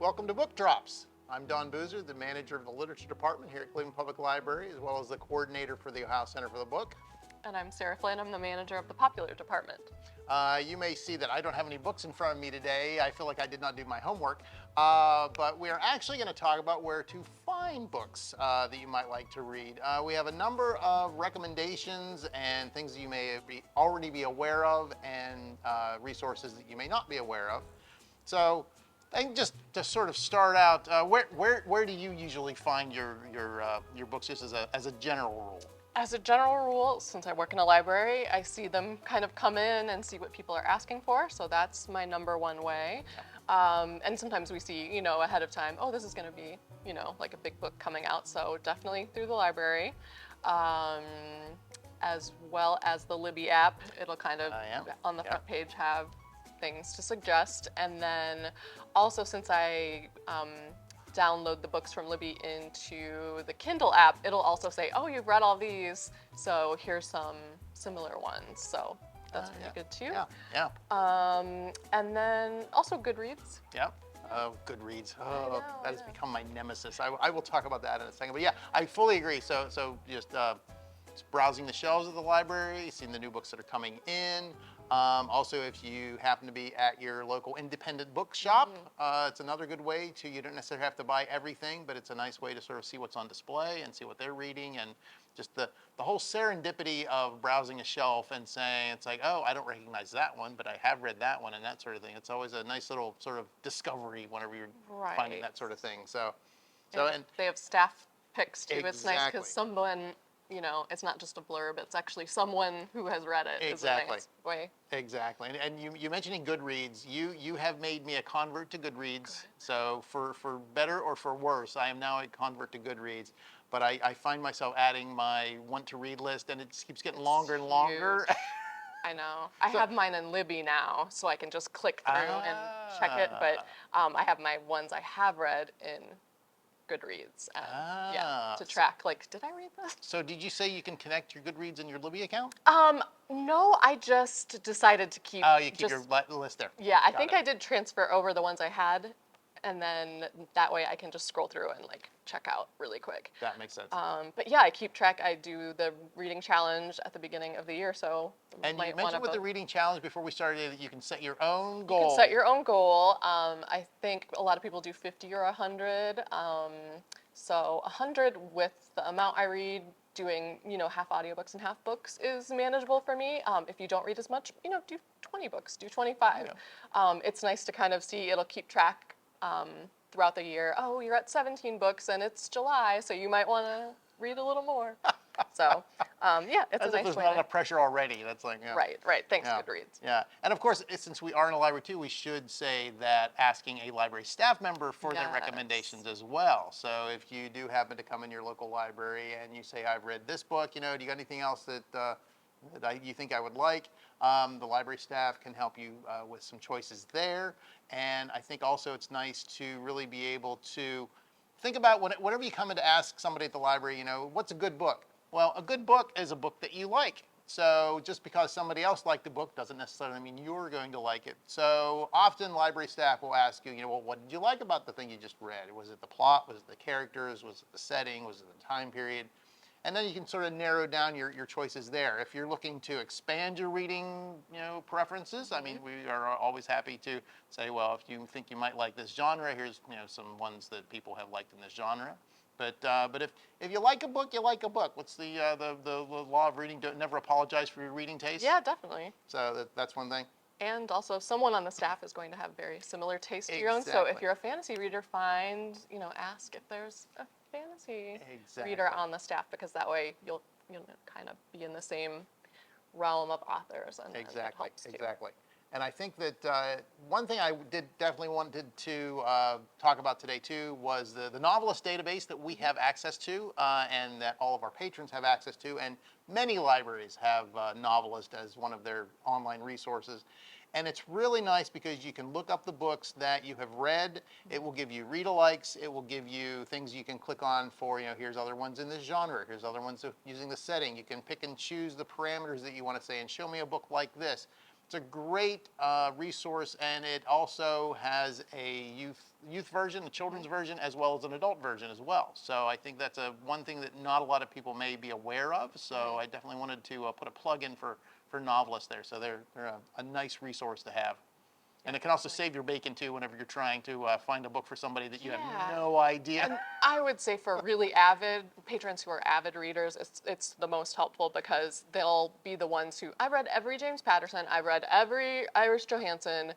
Welcome to Book Drops. I'm Don Boozer, the manager of the literature department here at Cleveland Public Library, as well as the coordinator for the Ohio Center for the Book. And I'm Sarah Flynn. I'm the manager of the popular department. You may see that I don't have any books in front of me today. I feel like I did not do my homework. But we are actually going to talk about where to find books that you might like to read. We have a number of recommendations and things that you may already be aware of, and resources that you may not be aware of. So I think just to sort of start out, where do you usually find your books, just as a general rule? As a general rule, since I work in a library, I see them kind of come in and see what people are asking for. So that's my number one way. And sometimes we see, ahead of time, oh, this is going to be, like a big book coming out. So definitely through the library, as well as the Libby app. It'll kind of on the front page have things to suggest. And then also, since I download the books from Libby into the Kindle app, it'll also say, oh, you've read all these, so here's some similar ones. So that's pretty good too. And then also Goodreads. Oh, Goodreads. Oh, that has become my nemesis. I will talk about that in a second. But yeah, I fully agree. So just browsing the shelves of the library, seeing the new books that are coming in. Also, if you happen to be at your local independent bookshop, it's another good way to, you don't necessarily have to buy everything, but it's a nice way to sort of see what's on display and see what they're reading, and just the whole serendipity of browsing a shelf and saying, it's like, oh, I don't recognize that one, but I have read that one, and that sort of thing. It's always a nice little sort of discovery whenever you're finding that sort of thing. And they have staff picks too. Exactly. It's nice because someone, it's not just a blurb, it's actually someone who has read it. Exactly. Is a nice way. Exactly. And you mentioning Goodreads, you have made me a convert to Goodreads. Good. So for better or for worse, I am now a convert to Goodreads. But I find myself adding my want to read list, and it keeps getting longer and longer. I know. I have mine in Libby now, so I can just click through and check it. But I have my ones I have read in Goodreads, and to track, like, did I read this? So did you say you can connect your Goodreads and your Libby account? No, I just decided to keep. Oh, you keep your list there. Yeah, I think I did transfer over the ones I had, and then that way I can just scroll through and like check out really quick. That makes sense. But yeah, I keep track. I do the reading challenge at the beginning of the year, so. And you mentioned with the reading challenge before we started, you can set your own goal. You can set your own goal. I think a lot of people do 50 or 100. So 100 with the amount I read, doing half audiobooks and half books is manageable for me. If you don't read as much, do 20 books, do 25. Yeah. It's nice to kind of see, it'll keep track throughout the year. Oh, you're at 17 books and it's July, so you might want to read a little more. So, it's a nice way. There's not enough pressure already. That's like, Right. Thanks, Goodreads. Yeah, and of course, since we are in a library too, we should say that asking a library staff member for their recommendations as well. So if you do happen to come in your local library and you say, I've read this book, do you got anything else that you think I would like? The library staff can help you with some choices there. And I think also it's nice to really be able to think about whenever you come in to ask somebody at the library, what's a good book? Well, a good book is a book that you like. So just because somebody else liked the book doesn't necessarily mean you're going to like it. So often library staff will ask you, well, what did you like about the thing you just read? Was it the plot? Was it the characters? Was it the setting? Was it the time period? And then you can sort of narrow down your choices there. If you're looking to expand your reading, preferences, I mean, we are always happy to say, well, if you think you might like this genre, here's some ones that people have liked in this genre. But if you like a book, you like a book. What's the law of reading? Don't never apologize for your reading taste. Yeah, definitely. So that's one thing. And also, someone on the staff is going to have very similar taste to your own. So if you're a fantasy reader, ask if there's a fantasy reader on the staff, because that way you'll kind of be in the same realm of authors. And exactly. And I think that one thing I definitely wanted to talk about today too was the novelist database that we have access to, and that all of our patrons have access to, and many libraries have Novelist as one of their online resources. And it's really nice because you can look up the books that you have read. It will give you read-alikes. It will give you things you can click on for, here's other ones in this genre. Here's other ones using the setting. You can pick and choose the parameters that you want to say, and show me a book like this. It's a great resource, and it also has a youth version, a children's version, as well as an adult version as well. So I think that's one thing that not a lot of people may be aware of. So I definitely wanted to put a plug in for novelists there. So they're a nice resource to have. And it can also save your bacon too whenever you're trying to find a book for somebody that you have no idea. And I would say for really avid patrons who are avid readers, it's the most helpful because they'll be the ones who, I read every James Patterson, I read every Iris Johansson,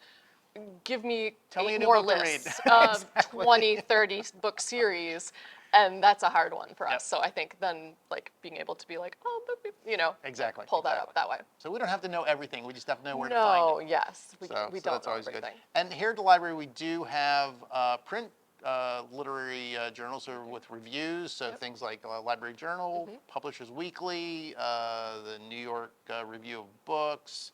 give me Tell me a 8 new more book to read. lists of Exactly. 20, 30 book series. And that's a hard one for us. Yep. So I think then like being able to be like, oh, Exactly. pull that up that way. So we don't have to know everything. We just have to know where to find it. Yes, we So don't that's know always everything. good. And here at the library, we do have print literary journals with reviews. So things like Library Journal, Publishers Weekly, the New York Review of Books.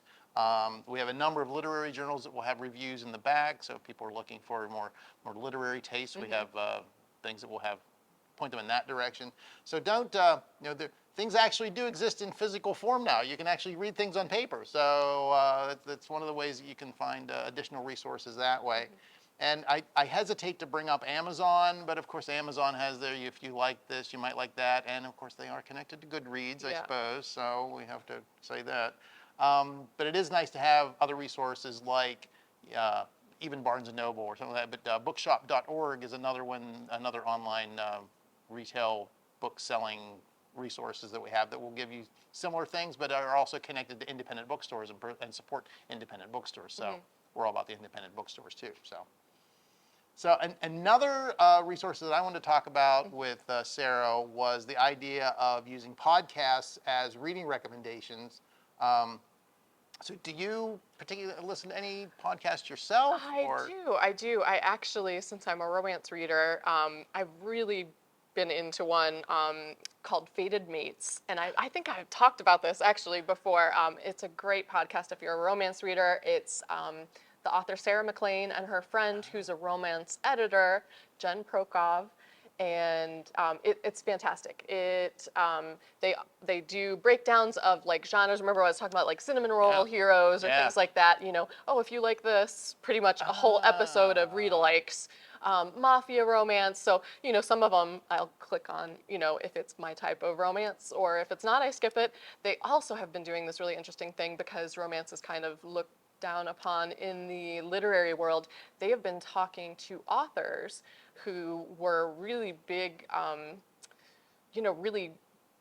We have a number of literary journals that will have reviews in the back. So if people are looking for more literary tastes, we have things that will have point them in that direction. So don't, things actually do exist in physical form now. You can actually read things on paper. So that's one of the ways that you can find additional resources that way. And I hesitate to bring up Amazon, but of course Amazon has their, if you like this, you might like that. And of course they are connected to Goodreads, I suppose. So we have to say that. But it is nice to have other resources like even Barnes & Noble or something like that. But bookshop.org is another one, another online retail book selling resources that we have that will give you similar things, but are also connected to independent bookstores and support independent bookstores. So we're all about the independent bookstores too. So another resource that I wanted to talk about with Sarah was the idea of using podcasts as reading recommendations. So do you particularly listen to any podcasts yourself? I do. I actually, since I'm a romance reader, I've really been into one called Fated Mates. And I think I've talked about this actually before. It's a great podcast if you're a romance reader. It's the author Sarah McLean and her friend who's a romance editor, Jen Prokov. And it's fantastic. They do breakdowns of like genres. Remember I was talking about like cinnamon roll heroes or things like that. Oh, if you like this, pretty much a whole episode of read-alikes, mafia romance. So some of them I'll click on. If it's my type of romance, or if it's not, I skip it. They also have been doing this really interesting thing because romance is kind of looked down upon in the literary world. They have been talking to authors who were really big, really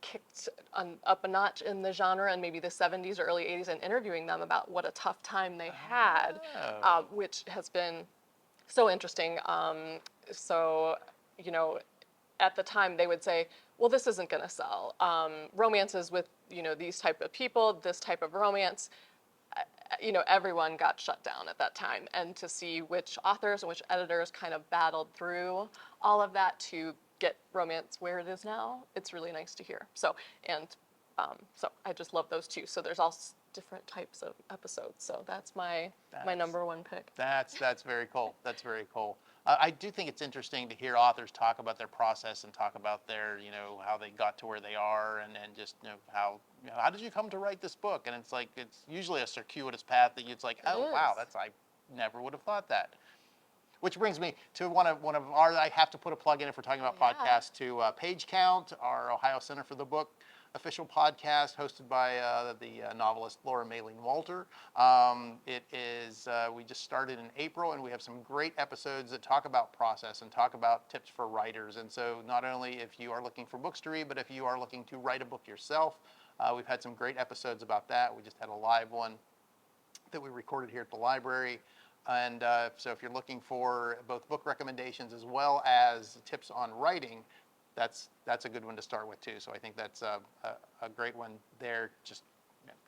kicked up a notch in the genre in maybe the 70s or early 80s and interviewing them about what a tough time they had, which has been so interesting. So, at the time they would say, well, this isn't going to sell. Romances with, these type of people, this type of romance, everyone got shut down at that time. And to see which authors and which editors kind of battled through all of that to get romance where it is now, it's really nice to hear. So I just love those two. So there's all different types of episodes. So that's my number one pick. That's very cool. That's very cool. I do think it's interesting to hear authors talk about their process and talk about their, how they got to where they are, and just how did you come to write this book? And it's like it's usually a circuitous path that it's like, wow, I never would have thought that. Which brings me to one of our, I have to put a plug in if we're talking about podcasts, to Page Count, our Ohio Center for the Book official podcast hosted by the novelist Laura Maylene Walter. It is, we just started in April, and we have some great episodes that talk about process and talk about tips for writers. And so not only if you are looking for books to read, but if you are looking to write a book yourself, we've had some great episodes about that. We just had a live one that we recorded here at the library. And so if you're looking for both book recommendations as well as tips on writing, that's a good one to start with too. So I think that's a great one there, just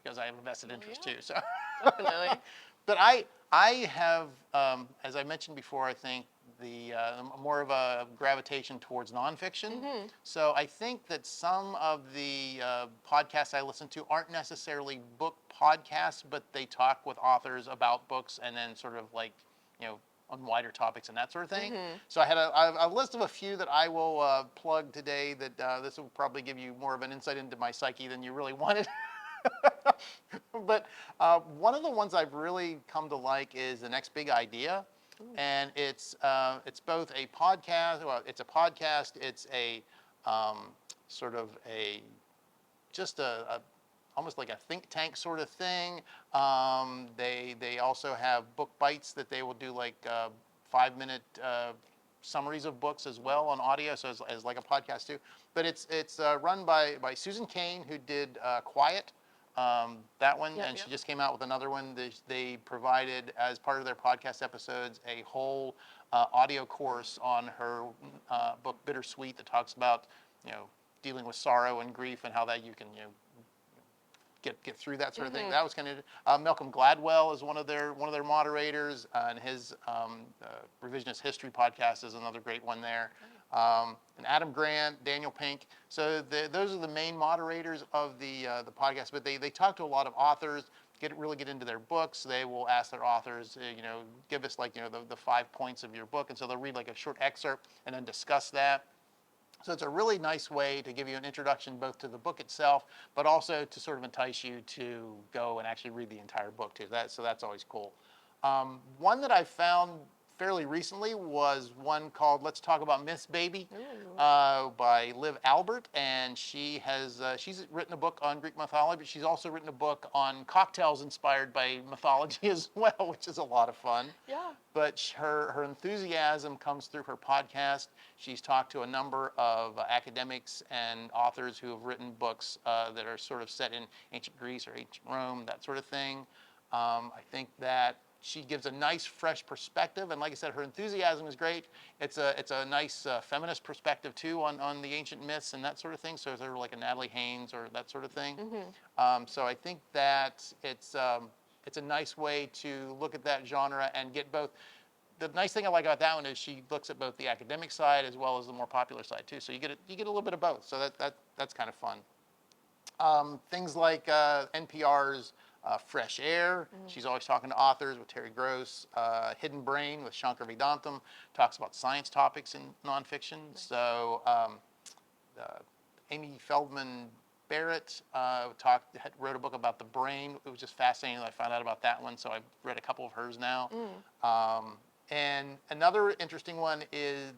because I have a vested interest too. So definitely. But I have, as I mentioned before, I think the more of a gravitation towards nonfiction. So I think that some of the podcasts I listen to aren't necessarily book podcasts, but they talk with authors about books and then sort of like, on wider topics and that sort of thing. So I had a list of a few that I will plug today that this will probably give you more of an insight into my psyche than you really wanted. But one of the ones I've really come to like is The Next Big Idea, and it's both a podcast. Well, it's a podcast. It's a sort of a just a almost like a think tank sort of thing. They also have book bites that they will do, like 5 minute summaries of books as well on audio, so as like a podcast too. But it's run by Susan Cain, who did Quiet. That one, Yep, and she yep. just came out with another one. They provided, as part of their podcast episodes, a whole audio course on her book Bittersweet, that talks about, dealing with sorrow and grief, and how that you can, get through that sort of thing. That was kind of Malcolm Gladwell is one of their moderators, and his revisionist history podcast is another great one there. And Adam Grant, Daniel Pink. So those are the main moderators of the podcast. But they talk to a lot of authors, really get into their books. They will ask their authors, give us like the 5 points of your book, and so they'll read like a short excerpt and then discuss that. So it's a really nice way to give you an introduction both to the book itself, but also to sort of entice you to go and actually read the entire book too. So that's always cool. One that I found fairly recently was one called "Let's Talk About Myths, Baby," by Liv Albert, and she's written a book on Greek mythology, but she's also written a book on cocktails inspired by mythology as well, which is a lot of fun. Yeah. But her enthusiasm comes through her podcast. She's talked to a number of academics and authors who have written books that are sort of set in ancient Greece or ancient Rome, that sort of thing. I think that she gives a nice, fresh perspective, and like I said, her enthusiasm is great. It's a nice feminist perspective too on the ancient myths and that sort of thing. So sort of like a Natalie Haynes or that sort of thing. So I think that it's a nice way to look at that genre and get both. The nice thing I like about that one is she looks at both the academic side as well as the more popular side too. So you get a little bit of both. So that's kind of fun. Things like NPR's Fresh Air. She's always talking to authors with Terry Gross. Hidden Brain with Shankar Vedantam talks about science topics in nonfiction. So Amy Feldman Barrett wrote a book about the brain. It was just fascinating. I found out about that one, so I've read a couple of hers now. And another interesting one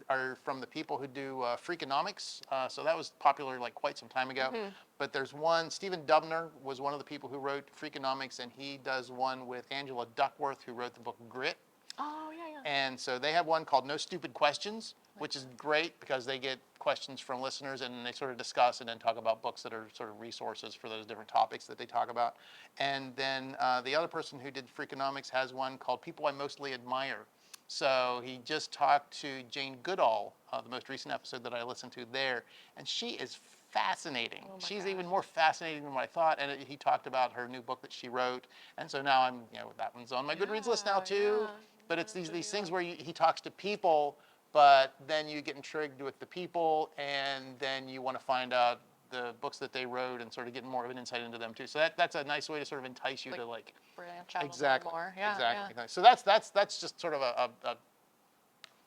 are from the people who do Freakonomics. So that was popular like quite some time ago. But there's one, Stephen Dubner was one of the people who wrote Freakonomics, and he does one with Angela Duckworth, who wrote the book Grit. Oh, yeah. And so they have one called No Stupid Questions, which is great because they get questions from listeners and they sort of discuss and then talk about books that are sort of resources for those different topics that they talk about. And then the other person who did Freakonomics has one called People I Mostly Admire. So he just talked to Jane Goodall, the most recent episode that I listened to there, and she is fascinating. She's even more fascinating than what I thought. And he talked about her new book that she wrote, and so now that one's on my Goodreads list now too. But it's these things where he talks to people, but then you get intrigued with the people, and then you want to find out the books that they wrote and sort of get more of an insight into them too. So that's a nice way to sort of entice you to like branch out exactly, a little more. Yeah, exactly. Yeah. So that's just sort of a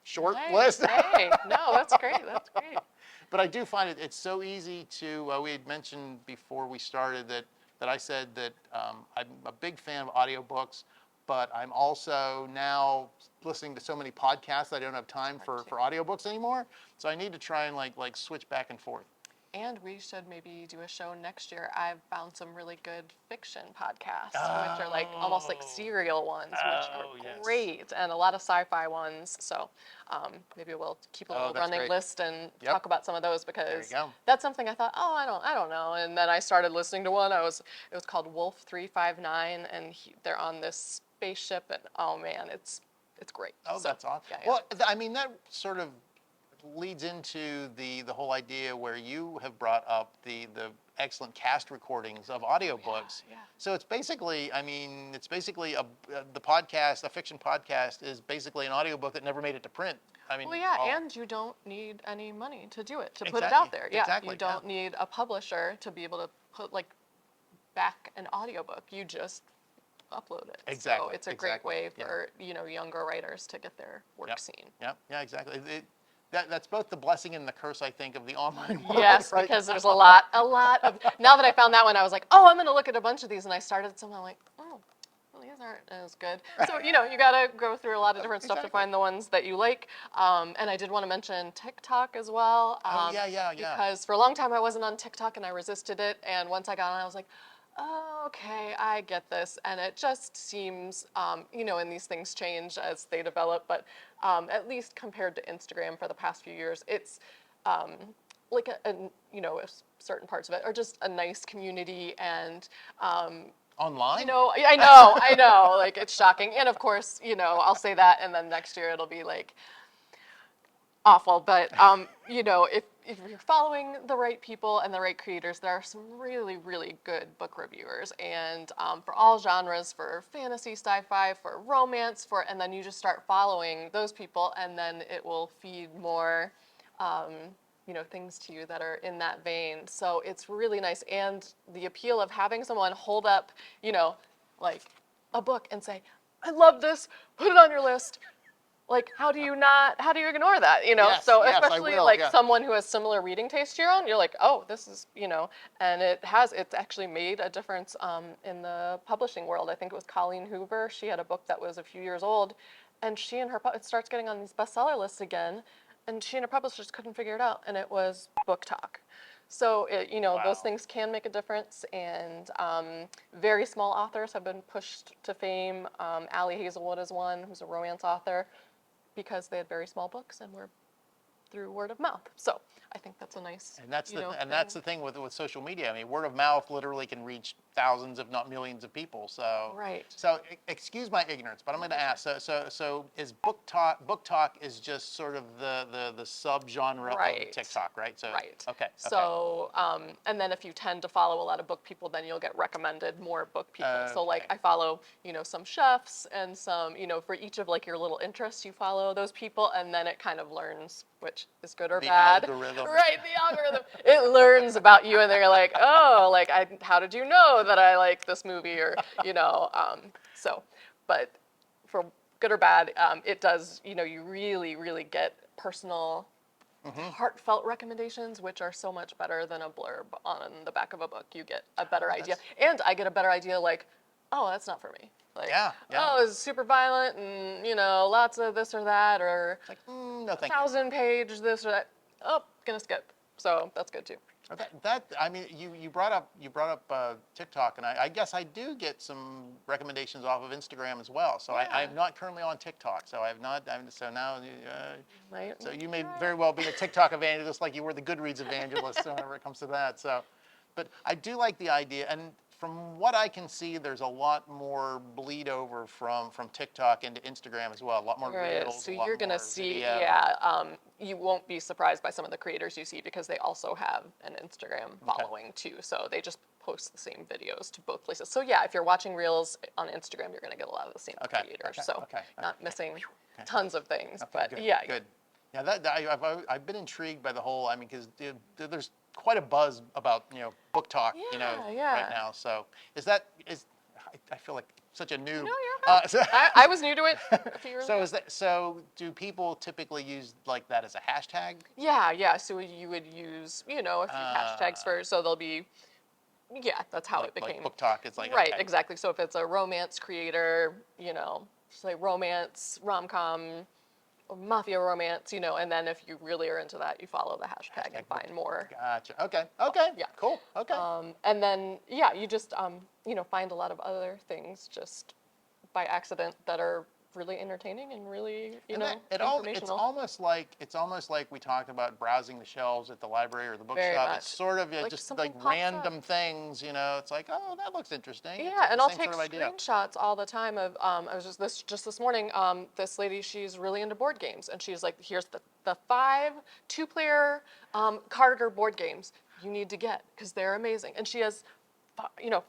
short list. Hey, no, that's great. That's great. But I do find it's so easy to. We had mentioned before we started that I said that I'm a big fan of audiobooks, but I'm also now listening to so many podcasts that I don't have time for audiobooks anymore. So I need to try and like switch back and forth. And we should maybe do a show next year. I've found some really good fiction podcasts, which are like almost like serial ones, which are great, and a lot of sci-fi ones. So maybe we'll keep a little running list and talk about some of those, because that's something I thought, I don't know. And then I started listening to one. It was called Wolf 359, and they're on this spaceship, and oh man, it's great. Oh, so, that's awesome. Yeah. Well, I mean, that sort of leads into the whole idea where you have brought up the excellent cast recordings of audiobooks. Yeah. So it's basically, the podcast, a fiction podcast is basically an audiobook that never made it to print. I mean, and you don't need any money to do it, to put it out there. Yeah, exactly. You don't need a publisher to be able to put back an audiobook. You just upload it. Exactly. So it's a great way for younger writers to get their work seen. Yeah, exactly. that's both the blessing and the curse, I think, of the online world. Yes, right? because there's a lot of. Now that I found that one, I was like, oh, I'm going to look at a bunch of these, and I started some. I'm like, oh, well, these aren't as good. So you got to go through a lot of different stuff to Exactly. find the ones that you like. And I did want to mention TikTok as well. Oh yeah. Because for a long time I wasn't on TikTok and I resisted it, and once I got on, I was like, oh, okay, I get this. And it just seems, and these things change as they develop, but at least compared to Instagram for the past few years, it's um, like certain parts of it are just a nice community, and Online. I know, like it's shocking. And of course, I'll say that, and then next year it'll be like awful. But if you're following the right people and the right creators, there are some really, really good book reviewers, and for all genres, for fantasy, sci-fi, for romance, and then you just start following those people, and then it will feed more. Things to you that are in that vein. So it's really nice. And the appeal of having someone hold up, like a book and say, I love this, put it on your list. Like, how do you ignore that, Yes, So yes, I especially will, like yeah. someone who has similar reading taste to your own, you're like, oh, this is, and it's actually made a difference in the publishing world. I think it was Colleen Hoover. She had a book that was a few years old, and it starts getting on these bestseller lists again, and she and her publishers couldn't figure it out, and it was Book Talk. So those Wow. things can make a difference, and very small authors have been pushed to fame. Allie Hazelwood is one, who's a romance author, because they had very small books and were through word of mouth. So I think that's a nice, And that's thing. that's the thing with social media. I mean, word of mouth literally can reach thousands, if not millions, of people. So Right. So excuse my ignorance, but I'm going to ask. So is book talk? Book talk is just sort of the subgenre Right. of TikTok, right? So Right. Okay. So, and then if you tend to follow a lot of book people, then you'll get recommended more book people. So like Okay. I follow, some chefs and some, for each of like your little interests, you follow those people, and then it kind of learns which is good or The bad. algorithm. Right, the algorithm. It learns about you, and they're like, oh, like how did you know that I like this movie, or so, but for good or bad, it does. You really, really get personal, heartfelt recommendations, which are so much better than a blurb on the back of a book. You get a better idea, and I get a better idea. Like, oh, that's not for me. Like, Yeah. oh, it's super violent, and lots of this or that, or Like, no, thank you. 1,000-page this or that. Oh, gonna skip. So that's good too. I mean, you brought up TikTok, and I guess I do get some recommendations off of Instagram as well. So Yeah. I'm not currently on TikTok, so so now Right. so you may very well be a TikTok evangelist, like you were the Goodreads evangelist, whenever it comes to that. So, but I do like the idea, and from what I can see, there's a lot more bleed over from TikTok into Instagram as well. A lot more Right. reels, So a lot you're gonna more see, video. you won't be surprised by some of the creators you see, because they also have an Instagram following too. So they just post the same videos to both places. So yeah, if you're watching reels on Instagram, you're gonna get a lot of the same creators. So not missing tons of things. But Good, yeah. good. Yeah, I've been intrigued by the whole. I mean, because there's quite a buzz about book talk, Yeah. right now. So I feel like such a noob. No, you're okay. I was new to it a few years ago. So do people typically use like that as a hashtag? Yeah. So you would use, a few hashtags so there'll be, that's how it became. Like book talk. It's like Right, okay. exactly. So if it's a romance creator, say romance, rom-com, or mafia romance, and then if you really are into that, you follow the hashtag and find more. Gotcha. Okay. Yeah. Cool. Okay. And then, you just, find a lot of other things just by accident that are really entertaining and really, It's informational. almost like we talked about browsing the shelves at the library or the Very bookshop. much. It's sort of Like just something like pops random things, It's like, oh, that looks interesting. It's Yeah, like and the I'll same take sort of idea. screenshots all the time of I was just this morning, this lady, she's really into board games, and she's like, here's the 5 2-player Carter board games you need to get, because they're amazing. And she has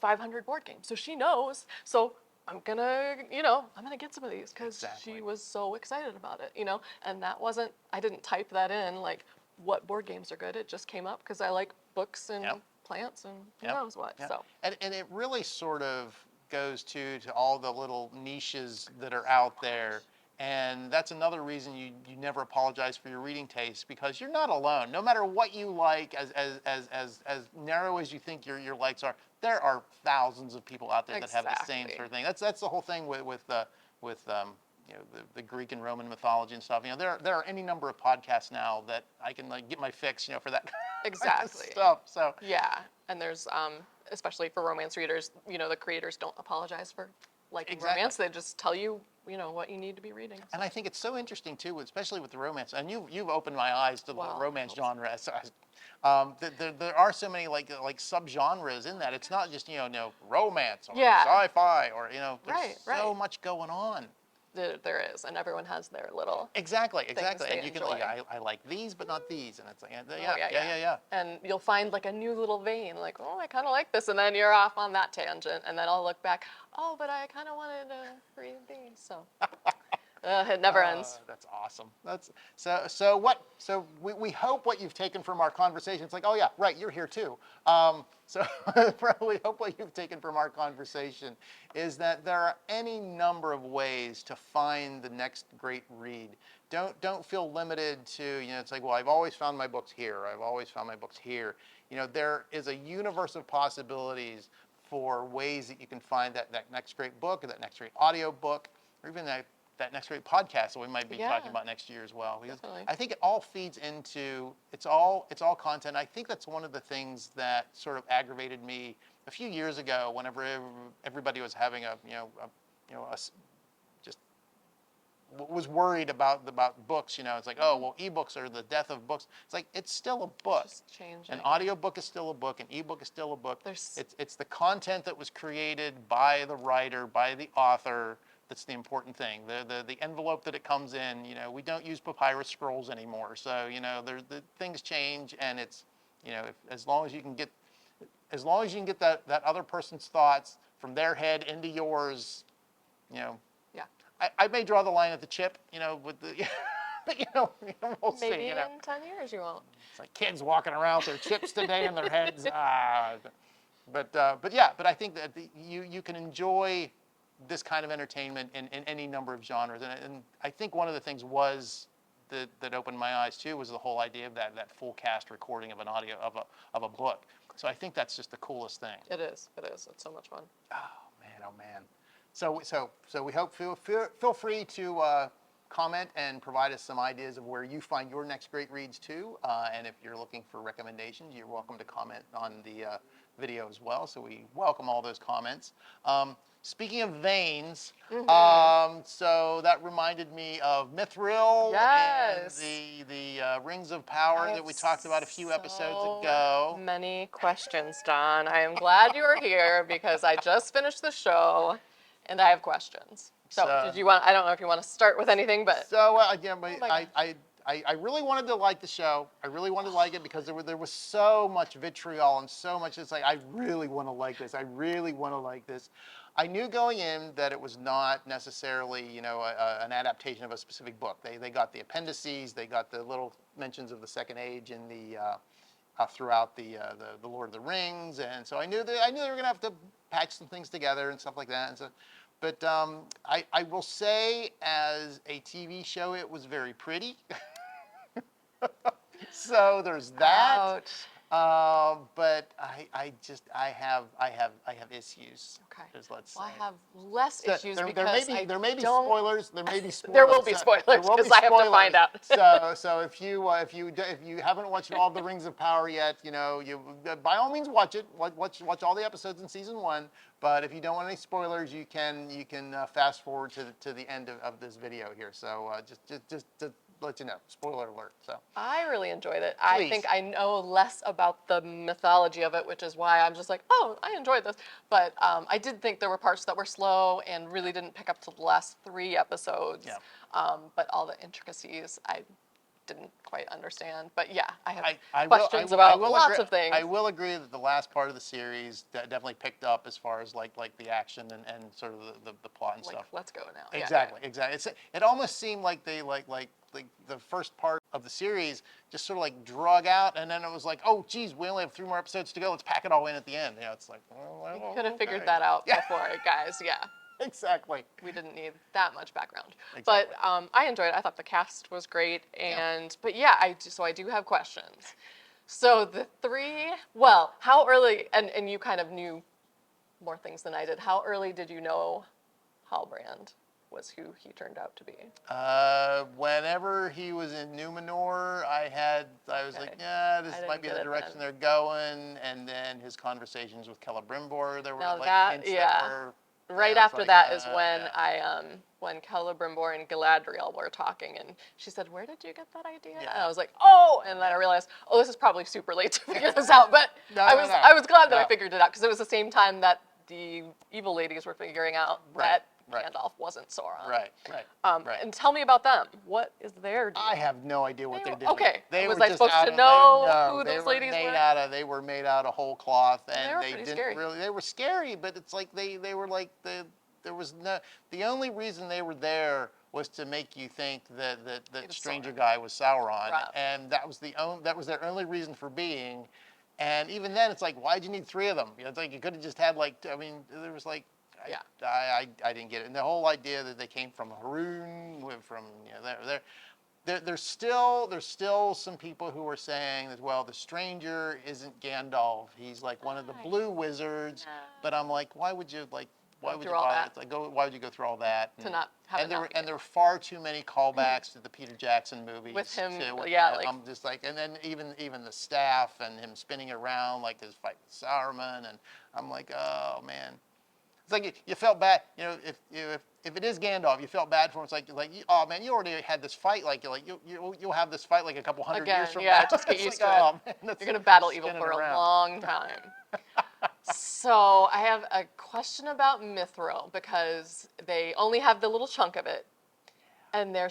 500 board games, so she knows. So I'm gonna get some of these, because Exactly. she was so excited about it, and that wasn't, I didn't type that in like what board games are good. It just came up because I like books and plants and who knows what. Yep. So And it really sort of goes to all the little niches that are out there. And that's another reason you never apologize for your reading taste, because you're not alone. No matter what you like, as narrow as you think your likes are, there are thousands of people out there that have the same Exactly. sort of thing. That's the whole thing with you know, the Greek and Roman mythology and stuff. You know, there are any number of podcasts now that I can like get my fix, you know, for that kind of Exactly. stuff. So Yeah, and there's especially for romance readers, you know, the creators don't apologize for liking exactly. romance. They just tell you, you know, what you need to be reading. And I think it's so interesting too, especially with the romance. And you've opened my eyes to the Well, romance I hope so. genre. There are so many like subgenres in that. It's not just you know romance or Yeah. sci-fi or you know. There's Right, so right. much going on. There is, and everyone has their little Exactly. they And you can enjoy. I like these, but not these. And it's like Oh, yeah. And you'll find like a new little vein, like, oh, I kind of like this, and then you're off on that tangent, and then I'll look back, oh, but I kind of wanted to read these, so it never ends. That's awesome. That's so we hope what you've taken from our conversation. It's like, oh yeah, right, you're here too. So probably hope what you've taken from our conversation is that there are any number of ways to find the next great read. Don't feel limited to, you know, it's like, well, I've always found my books here. I've always found my books here. You know, there is a universe of possibilities for ways that you can find that next great book or that next great audio book or even that next great podcast that we might be talking about next year as well. Because Definitely. I think it all feeds into it's all content. I think that's one of the things that sort of aggravated me a few years ago whenever everybody was having just was worried about books. You know, it's like, oh well, ebooks are the death of books. It's like it's still a book. Just changing. An audio book is still a book. An ebook is still a book. There's- It's the content that was created by the writer, by the author. That's the important thing. The envelope that it comes in. You know, we don't use papyrus scrolls anymore. So you know, the things change, and it's you know, as long as you can get that other person's thoughts from their head into yours, you know. Yeah. I may draw the line at the chip, you know, with the, we'll see. Maybe You know. in 10 years you won't. It's like kids walking around with their chips today in their heads. But I think that you can enjoy this kind of entertainment in any number of genres, and I think one of the things that opened my eyes too was the whole idea of that full cast recording of an audio of a book. So I think that's just the coolest thing. It is. It's so much fun. Oh man. So we hope feel free to comment and provide us some ideas of where you find your next great reads too. And if you're looking for recommendations, you're welcome to comment on the video as well. So we welcome all those comments. Speaking of veins, so that reminded me of Mithril Yes. and the Rings of Power that we talked about a few episodes ago. Many questions, Don. I am glad you are here because I just finished the show and I have questions. So did you want? I don't know if you want to start with anything, but so again, my I really wanted to like the show. I really wanted to like it because there was so much vitriol and so much. It's like I really want to like this. I really want to like this. I knew going in that it was not necessarily, you know, an adaptation of a specific book. They got the appendices, they got the little mentions of the Second Age in the throughout the Lord of the Rings, and so I knew they were going to have to patch some things together and stuff like that. And so, but I will say, as a TV show, it was very pretty. So there's that. ouch. But I have issues. Okay. Let's Well, I say. have less issues there because there may be don't. spoilers. There may be spoilers. There will be So- spoilers, there will be 'cause I have to find spoilers. out. So if you haven't watched all of the Rings of Power yet, you know, you by all means watch it. Watch all the episodes in season 1. But if you don't want any spoilers, you can fast forward to the end of this video here. So just to let you know, spoiler alert. So I really enjoyed it. I Please. think I know less about the mythology of it, which is why I'm just like, oh, I enjoyed this. But I did think there were parts that were slow and really didn't pick up till the last 3 episodes. Yeah. But all the intricacies I didn't quite understand. But yeah, I have I questions will- I about will lots agree- of things. I will agree that the last part of the series definitely picked up as far as like the action and sort of the plot and like, stuff. let's go now. Yeah, Exactly. It almost seemed like they like the first part of the series just sort of like drug out, and then it was like, oh, geez, we only have 3 more episodes to go. Let's pack it all in at the end. You know, it's like, well, You could have okay. figured that out Yeah. before, guys. Yeah. Exactly. We didn't need that much background. Exactly. But I enjoyed it. I thought the cast was great. But yeah, I do have questions. So the three, well, how early, and you kind of knew more things than I did. How early did you know Halbrand was who he turned out to be? Whenever he was in Numenor, I was like, Okay. yeah, this I didn't might be get the it direction then. they're going. And then his conversations with Celebrimbor, there were Now like that, hints yeah. that were. Right I was after like, that is when yeah. when Celebrimbor and Galadriel were talking, and she said, "Where did you get that idea?" Yeah. And I was like, "Oh!" And then I realized, "Oh, this is probably super late to figure this out." But No, I no, was no. I was glad that I No. figured it out because it was the same time that the evil ladies were figuring out Right, that right. Gandalf wasn't Sauron. Right. Right. And tell me about them. What is their deal? I have no idea what they're doing. Okay. They Was were I just supposed out to of know no. who They those were ladies made were? out of whole cloth, They and were they pretty didn't scary. really. They were scary, but it's like they were like there was no. The only reason they were there was to make you think that was stranger Sauron. guy was Sauron, Right. and that was their only reason for being. And even then, it's like, why'd you need three of them? You know, it's like you could have just had like. I mean, there was like. Yeah. I didn't get it. And the whole idea that they came from Harun, from there's still some people who are saying that, well, the stranger isn't Gandalf. He's like one of the blue wizards. But I'm like, why would you through all bother? that. It's like, why would you go through all that? To not have it not be there were far too many callbacks to the Peter Jackson movies. With him, with yeah, him. like- I'm just like, and then even the staff and him spinning around like his fight with Saruman, and I'm like, oh man. It's like you felt bad, if it is Gandalf, you felt bad for him. It's like oh man, you already had this fight, you'll have this fight like a couple hundred Again, years from yeah, now. just get It's used like, to it. oh, man, You're gonna battle evil spinning for a around. long time. So I have a question about Mithril because they only have the little chunk of it, and they're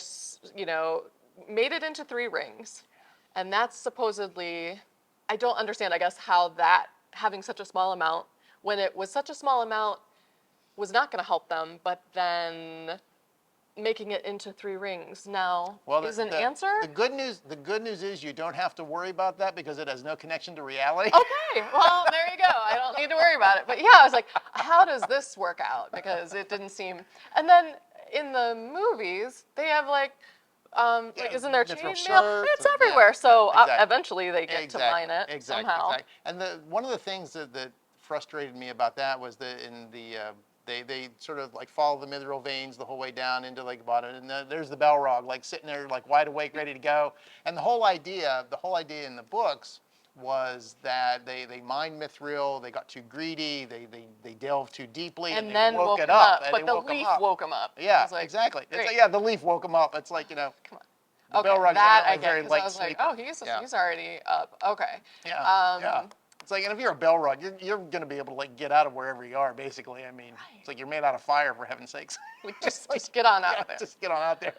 made it into 3 rings, and that's supposedly, I don't understand, I guess, how that having such a small amount, when it was such a small amount, was not going to help them, but then making it into 3 rings now is an answer? The good news is you don't have to worry about that because it has no connection to reality. Okay, well, there you go. I don't need to worry about it. But yeah, I was like, how does this work out? Because it didn't seem. And then in the movies, they have isn't there Mithril chainmail? shirts It's and- everywhere. So exactly. eventually they get to mine it somehow. Exactly. And one of the things that frustrated me about that was that they sort of like follow the mithril veins the whole way down into like the bottom, and there's the Balrog like sitting there like wide awake, ready to go. And the whole idea in the books was that they mined mithril, they got too greedy, they delved too deeply, And they then woke it him up. But the leaf woke him up. Yeah, I was like, exactly. It's great. like, yeah, the leaf woke him up. It's like, Come on. the Okay, Balrog's that I generally get very because I light was like, sleeper. he's already up. Okay. Yeah. It's like, and if you're a Balrog, you're going to be able to like get out of wherever you are, basically. I mean, It's like you're made out of fire, for heaven's sakes. Just get on out Yeah, of there. just get on out there.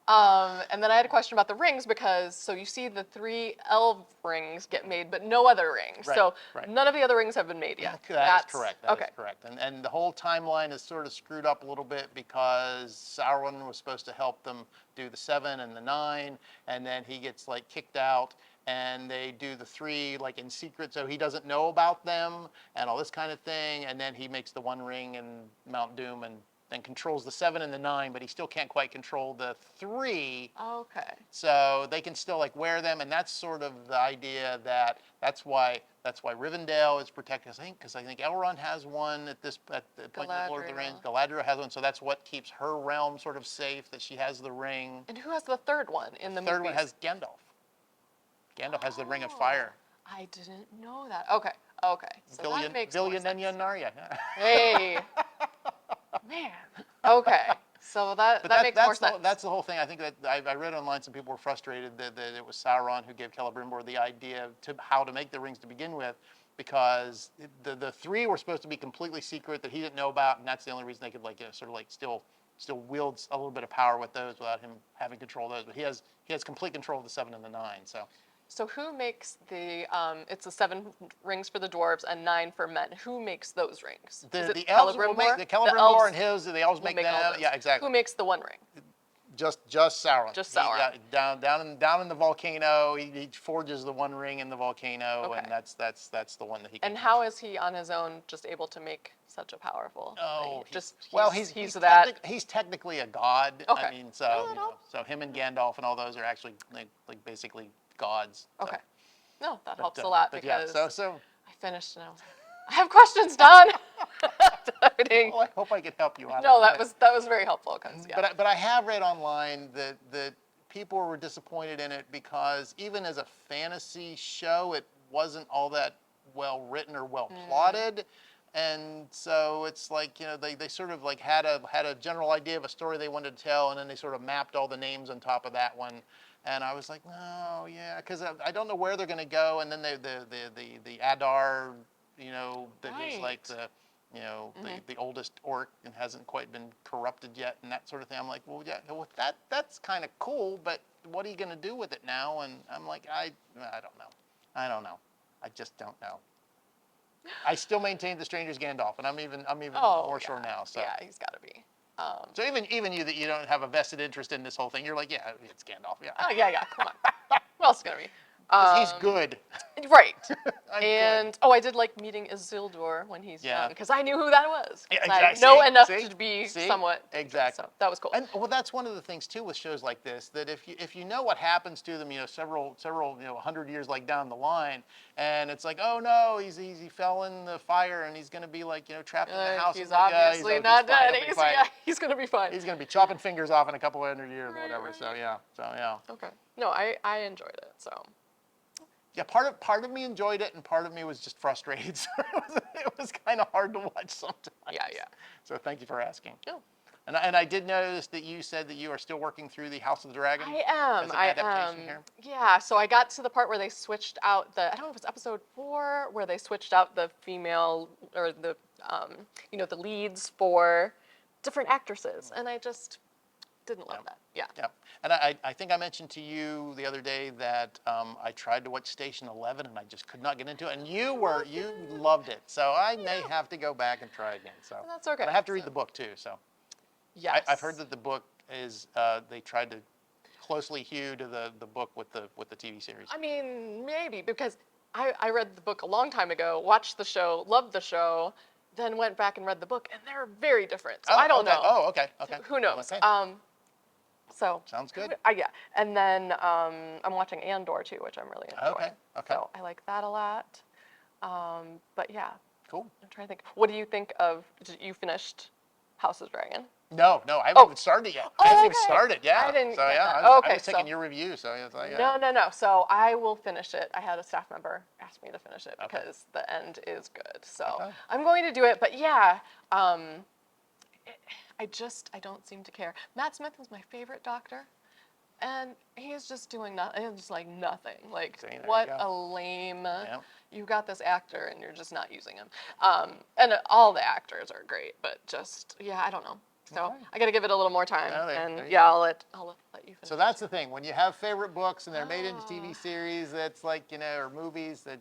And then I had a question about the rings because so you see the 3 elf rings get made, but no other rings. Right, So right. none of the other rings have been made yet. That's correct. That okay. is correct. And the whole timeline is sort of screwed up a little bit because Sauron was supposed to help them do the 7 and the 9, and then he gets like kicked out, and they do the 3 like in secret, so he doesn't know about them and all this kind of thing. And then he makes the 1 ring in Mount Doom and controls the 7 and the 9, but he still can't quite control the 3. Okay. So they can still like wear them, and that's sort of the idea that's why Rivendell is protected. Because I think Elrond has one at the point in Lord of the Rings. Galadriel has one, so that's what keeps her realm sort of safe. That she has the ring. And who has the 3rd one in the movies? The 3rd one has Gandalf. Gandalf has the Ring of Fire. I didn't know that. Okay. So that makes more sense. Narya. Hey. Man. Okay. So that makes more sense. That's the whole thing. I think that I read online some people were frustrated that it was Sauron who gave Celebrimbor the idea to how to make the rings to begin with, because the 3 were supposed to be completely secret that he didn't know about, and that's the only reason they could sort of like still wield a little bit of power with those without him having control of those. But he has complete control of the 7 and the 9. So who makes it's the 7 rings for the dwarves and 9 for men. Who makes those rings? The elves will make the Celebrimbor and his. The elves make them. Yeah, exactly. Who makes the 1 ring? Just Sauron. Just He Sauron. got down in the volcano. He forges the One Ring in the volcano, Okay. and that's the one that he. And how is he on his own just able to make such a powerful Oh, thing? Just he's that. he's technically a god. Okay. I mean, so Oh, that helps. so him and Gandalf and all those are actually like basically gods. So. Okay. No, that helps But, a lot but yeah, because so I finished and I was like, I have questions, Don. well, I hope I could help you out. No, a that bit. was very helpful because yeah. But I have read online that people were disappointed in it because even as a fantasy show, it wasn't all that well written or well plotted. And so it's like, they sort of like had a general idea of a story they wanted to tell, and then they sort of mapped all the names on top of that one. And I was like, no, yeah, because I don't know where they're going to go. And then the Adar, that is like the the oldest orc and hasn't quite been corrupted yet, and that sort of thing. I'm like, well, yeah, well, that's kind of cool, but what are you going to do with it now? And I'm like, I don't know. I just don't know. I still maintain the stranger's Gandalf, and I'm even more sure now. So yeah, he's got to be. so even you that you don't have a vested interest in this whole thing, you're like, yeah, it's Gandalf, yeah. Oh yeah, come on. Who else is gonna be? 'Cause he's good. Right. I'm And good. I did like meeting Isildur when he's Yeah. young because I knew who that was. Yeah, 'Cause I exactly. know See? enough See? to be See? somewhat Exactly. So that was cool. And well, that's one of the things too with shows like this, that if you know what happens to them, several 100 years like down the line, and it's like, oh no, he fell in the fire and he's going to be like trapped in the house. He's Like, obviously not fine, dead. he'll be fine. He's gonna be fine. He's going to be chopping fingers off in a couple hundred years or Right, whatever. right. So yeah. Okay. No, I enjoyed it. So. Yeah, part of me enjoyed it, and part of me was just frustrated. So it was kind of hard to watch sometimes. Yeah. So thank you for asking. No. And I did notice that you said that you are still working through the House of the Dragon. I am. As an I adaptation am. here. Yeah. So I got to the part where they switched out I don't know if it's episode 4 where they switched out the female or the the leads for different actresses, and I just didn't love that. Yeah. Yeah, and I think I mentioned to you the other day that I tried to watch Station 11 and I just could not get into it, and you loved it, so I may have to go back and try again. So That's okay. But I have to read the book too. So Yes. I've heard that the book is they tried to closely hew to the book with the TV series. I mean, maybe because I read the book a long time ago, watched the show, loved the show, then went back and read the book, and they're very different. So I don't okay. know. Oh, okay. Who knows? Okay. So Sounds good. Yeah, and then I'm watching Andor too, which I'm really enjoying. Okay. So I like that a lot. But yeah, Cool. I'm trying to think. What do you think of? You finished House of Dragon? No, I haven't even started yet. I haven't even okay. started. Yeah. I didn't So get yeah, that. I Okay, was taking so- your review. So it's like, yeah. No. So I will finish it. I had a staff member ask me to finish it Okay. because the end is good. So Okay. I'm going to do it. But yeah, I don't seem to care. Matt Smith is my favorite doctor, and he's just doing nothing. It's just like nothing. Like See, there you what go. a lame. Yeah. You got this actor and you're just not using him. And all the actors are great, but just I don't know. So Okay. I got to give it a little more time. Oh, there and you yeah, go. I'll let you finish. So that's the thing. When you have favorite books and they're made into TV series, that's like or movies that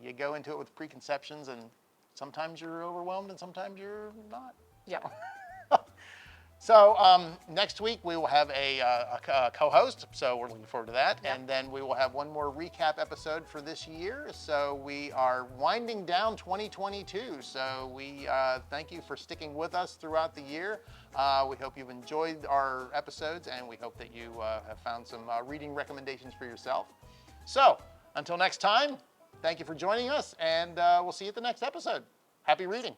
you go into it with preconceptions, and sometimes you're overwhelmed and sometimes you're not. Yeah. So next week we will have a co-host, so we're looking forward to that. Yep. And then we will have one more recap episode for this year. So we are winding down 2022. So we thank you for sticking with us throughout the year. We hope you've enjoyed our episodes, and we hope that you have found some reading recommendations for yourself. So until next time, thank you for joining us, and we'll see you at the next episode. Happy reading.